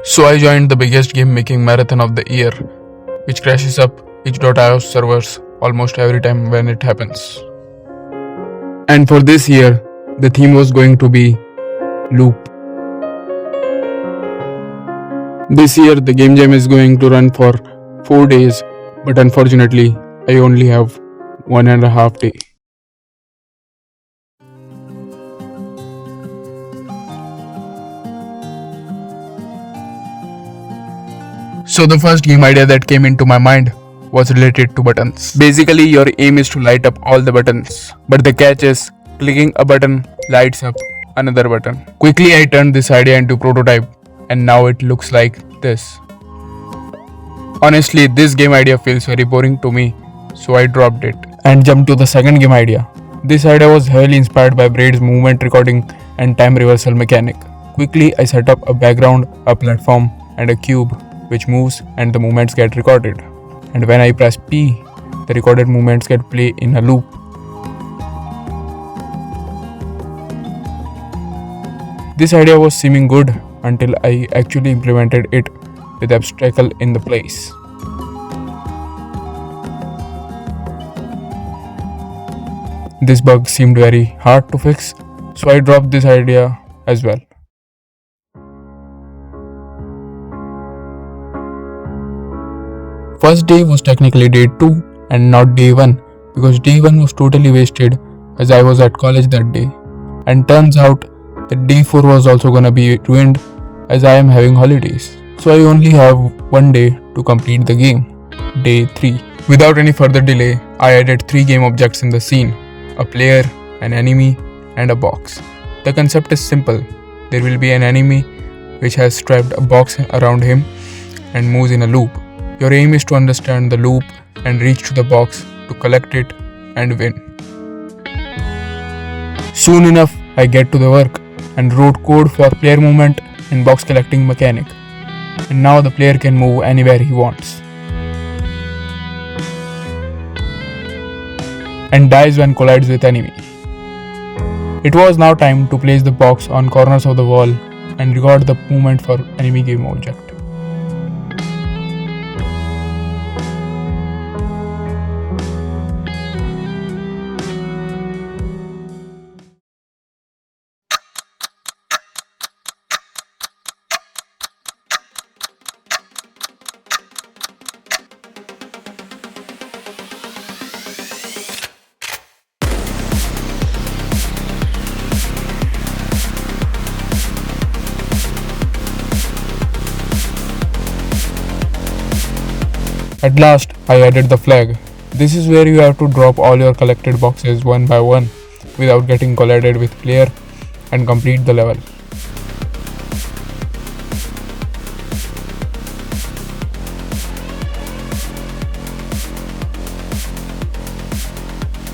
So I joined the biggest game making marathon of the year, which crashes up itch.io servers almost every time when it happens. And for this year, the theme was going to be loop. This year, the game jam is going to run for 4 days, but unfortunately, I only have 1.5 days. So the first game idea that came into my mind was related to buttons. Basically, your aim is to light up all the buttons, but the catch is clicking a button lights up another button. Quickly I turned this idea into prototype and now it looks like this. Honestly, this game idea feels very boring to me, so I dropped it and jumped to the second game idea. This idea was heavily inspired by Braid's movement recording and time reversal mechanic. Quickly I set up a background, a platform and a cube which moves and the movements get recorded. And when I press P, the recorded movements get played in a loop. This idea was seeming good until I actually implemented it with obstacle in the place. This bug seemed very hard to fix, so I dropped this idea as well. First day was technically day 2 and not day 1 because day 1 was totally wasted as I was at college that day. And turns out that day 4 was also gonna be ruined as I am having holidays. So I only have 1 day to complete the game, day 3. Without any further delay, I added 3 game objects in the scene, a player, an enemy and a box. The concept is simple. There will be an enemy which has strapped a box around him and moves in a loop. Your aim is to understand the loop and reach to the box to collect it and win. Soon enough, I get to the work and wrote code for player movement and box collecting mechanic. And now the player can move anywhere he wants. And dies when collides with enemy. It was now time to place the box on corners of the wall and record the movement for enemy game object. At last, I added the flag. This is where you have to drop all your collected boxes one by one without getting collided with player and complete the level.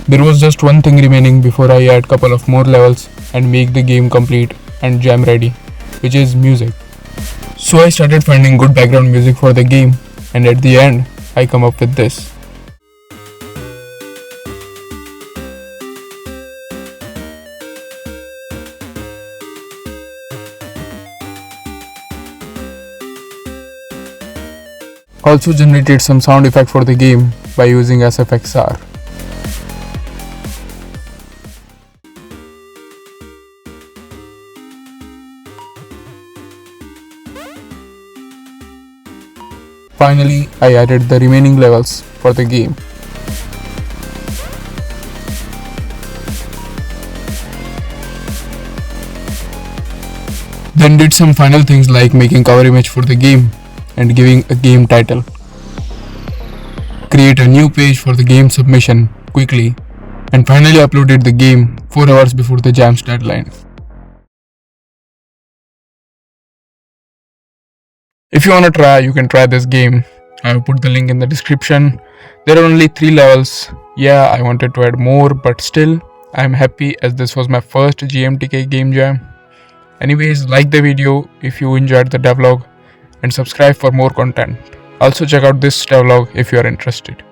There was just one thing remaining before I add couple of more levels and make the game complete and jam ready, which is music. So I started finding good background music for the game and at the end, I come up with this. Also generated some sound effect for the game by using SFXR. Finally, I added the remaining levels for the game. Then did some final things like making cover image for the game and giving a game title. Create a new page for the game submission quickly and finally uploaded the game 4 hours before the jam's deadline. If you wanna try, you can try this game. I have put the link in the description. There are only 3 levels. Yeah, I wanted to add more, but still, I am happy as this was my first GMTK game jam. Anyways, like the video if you enjoyed the devlog and subscribe for more content. Also check out this devlog if you are interested.